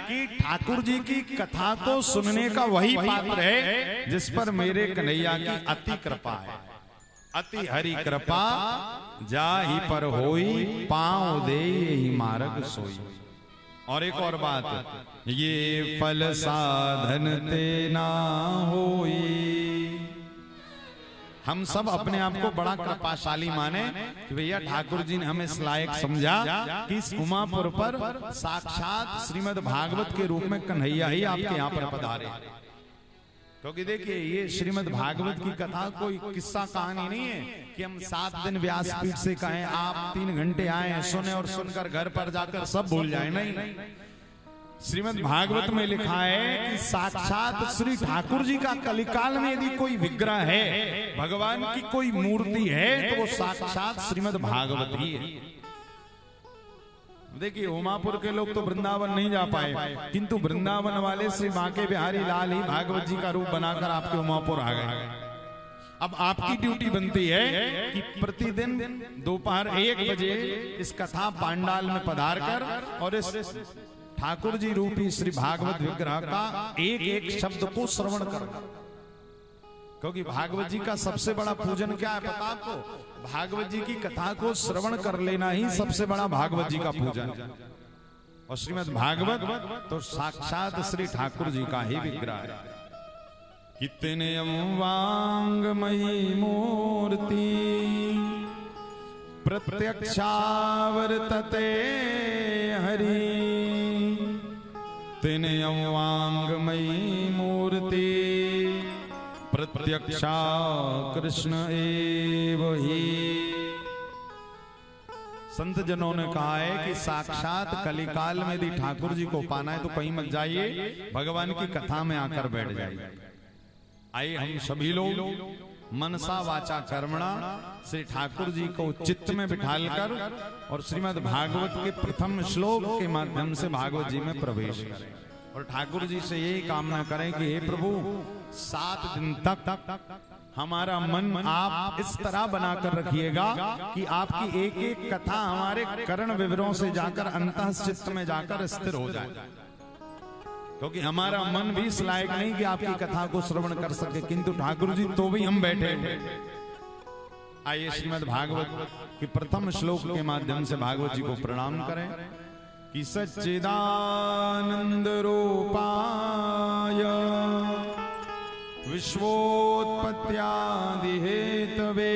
कि ठाकुर जी की कथा को सुनने का वही पात्र है जिस पर मेरे कन्हैया की अति कृपा है। अति हरि कृपा जाहि पर होई, पांव दे यही मार्ग सोई। और एक और बात, ये फल साधन ते ना होई। हम सब अपने आप को बड़ा कृपाशाली माने कि भैया ठाकुर जी ने हमें इस लायक समझा कि इस उमापुर पर साक्षात श्रीमद् भागवत के रूप में कन्हैया ही आपके यहाँ पर पधारे। क्योंकि देखिए ये श्रीमद् भागवत की कथा कोई किस्सा कहानी नहीं है कि हम 7 दिन व्यासपीठ से कहें आप 3 घंटे आए सुने और सुनकर घर पर जाकर सब भूल जाए। नहीं, श्रीमद् भागवत में लिखा है कि साक्षात श्री ठाकुर जी का कलिकाल में यदि कोई विग्रह है, भगवान की कोई मूर्ति है, तो वो साक्षात श्रीमद् भागवत ही है। देखिए उमापुर के लोग तो वृंदावन नहीं जा पाए, किंतु वृंदावन वाले श्री बांके बिहारी लाल ही भागवत जी का रूप बनाकर आपके उमापुर आ गए। अब आपकी ड्यूटी बनती है कि प्रतिदिन दोपहर 1 बजे इस कथा पांडाल में पधार कर और इस ठाकुर जी रूपी श्री भागवत विग्रह का एक एक शब्द को श्रवण करना। क्योंकि भागवत जी का सबसे बड़ा पूजन क्या है पता आपको? भागवत जी की कथा को श्रवण कर लेना ही सबसे बड़ा भागवत जी का पूजन। और श्रीमद् भागवत तो साक्षात श्री ठाकुर जी का ही विग्रह है। कितने वांगमयी मूर्ति प्रत्यक्षावर्तते हरि, तेने वांगमयी मूर्ति प्रत्यक्षा कृष्ण एव ही। संत जनों ने कहा है कि साक्षात कलिकाल में यदि ठाकुर जी को पाना है तो कहीं मत जाइए, भगवान की कथा में आकर बैठ जाइए। आइए हम सभी लोग मनसा वाचा कर्मणा श्री ठाकुर जी को चित्त में बिठालकर और श्रीमद् भागवत के प्रथम श्लोक के माध्यम से भागवत जी में प्रवेश करें और ठाकुर जी से यही कामना करें कि हे प्रभु 7 दिन तक हमारा मन आप इस तरह बनाकर रखिएगा कि आपकी एक एक कथा हमारे कर्ण विवरों से जाकर अंतःचित्त में जाकर स्थिर हो जाए। क्योंकि हमारा मन भी इस लायक नहीं कि आपकी कथा को श्रवण कर सके, किंतु ठाकुर जी तो भी हम बैठे। आइए श्रीमद् भागवत के प्रथम श्लोक के माध्यम से भागवत जी को प्रणाम करें कि सच्चिदानंद रूपाय विश्वोत्पत्त्यादि हेतवे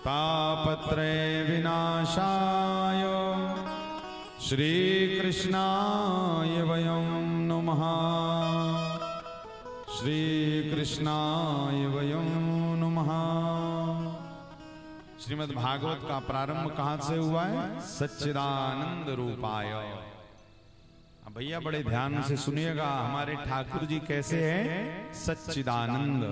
तापत्रय विनाशाय श्री कृष्णाय वयं नमः। श्री कृष्णाय वयं नमः। श्रीमद् भागवत का प्रारंभ कहां से हुआ है? सच्चिदानंद रूपाय। अब भैया बड़े ध्यान से सुनिएगा, हमारे ठाकुर जी कैसे हैं? सच्चिदानंद।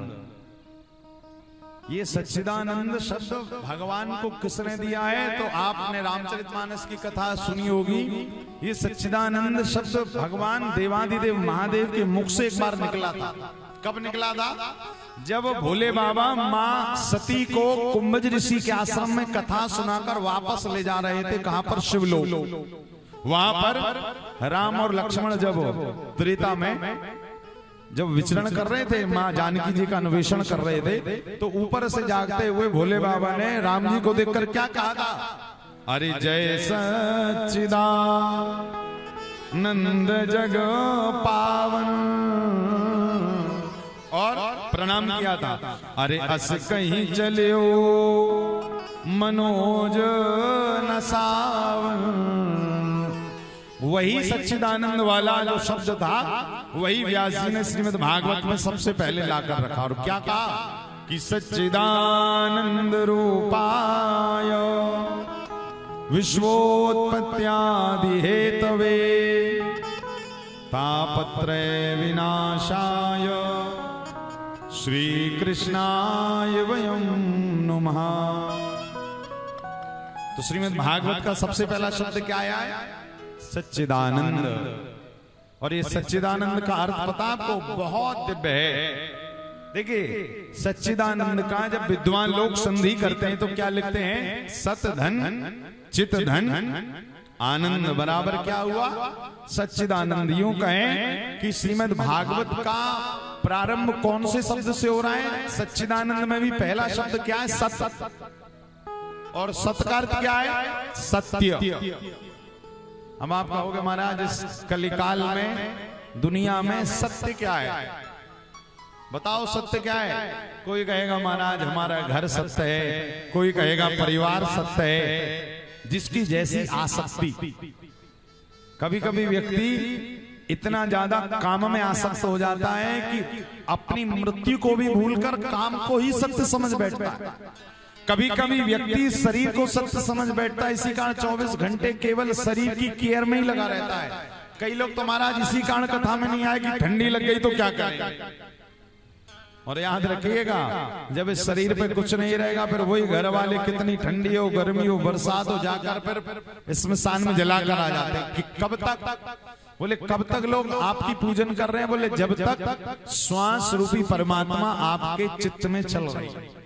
ये सच्चिदानंद शब्द भगवान को किसने दिया है? तो आपने रामचरितमानस की कथा सुनी होगी। ये सच्चिदानंद शब्द भगवान देवादिदेव महादेव के मुख से एक बार निकला था। कब निकला था? जब भोले बाबा माँ सती को कुंभज ऋषि के आश्रम में कथा सुनाकर वापस ले जा रहे थे। कहां पर? शिवलोक। वहां पर राम और लक्ष्मण जब त्रेता में जब विचरण कर रहे थे, माँ जानकी जी का अन्वेषण कर रहे थे, तो ऊपर से जागते हुए भोले बाबा ने राम जी को देखकर क्या कहा था? अरे जय सच्चिदानंद जग पावन, और प्रणाम किया था। अरे अस कहीं चलियो मनोज न सावन। वही सच्चिदानंद वाला जो शब्द था वही व्यास जी ने श्रीमद् भागवत में सबसे पहले लाकर रखा। और क्या कहा कि सच्चिदानंद रूपाय विश्वोत्पत्त्यादि हेतवे तापत्रय विनाशाय श्री कृष्णाय वयं नमः। तो श्रीमद् भागवत का सबसे पहला शब्द क्या आया है? सच्चिदानंद। और ये सच्चिदानंद का अर्थ पता आपको? बहुत दिव्य है। देखिए सच्चिदानंद का जब विद्वान लोग संधि करते हैं तो क्या लिखते हैं? सत धन चित धन आनंद बराबर क्या हुआ? सच्चिदानंद। यूं कहें कि श्रीमद् भागवत का प्रारंभ कौन से शब्द से हो रहा है? सच्चिदानंद में भी पहला शब्द क्या है? सत। और सत का अर्थ क्या है? सत्य। हम आप कहोगे महाराज इस कलिकाल में दुनिया में सत्य क्या है? बताओ सत्य क्या है? कोई कहेगा महाराज हमारा घर सत्य है, कोई कहेगा परिवार सत्य है, जिसकी जैसी आसक्ति। कभी कभी व्यक्ति इतना ज्यादा काम में आसक्त हो जाता है कि अपनी मृत्यु को भी भूलकर काम को ही सत्य समझ बैठता है। कभी कभी व्यक्ति शरीर को सत्य समझ बैठता है, इसी कारण 24 घंटे केवल शरीर की केयर में ही लगा रहता है। कई लोग तो महाराज इसी कारण कथा में नहीं आए कि ठंडी लग गई तो क्या करें। और याद रखिएगा जब इस शरीर पे कुछ नहीं रहेगा फिर वही घर वाले कितनी ठंडी हो, गर्मी हो, बरसात हो, जाकर फिर स्मशान में जलाकर आ जाते हैं। कि कब तक? बोले कब तक लोग आपकी पूजन कर रहे हैं? बोले जब तक श्वास रूपी परमात्मा आपके चित्त में चल रही है।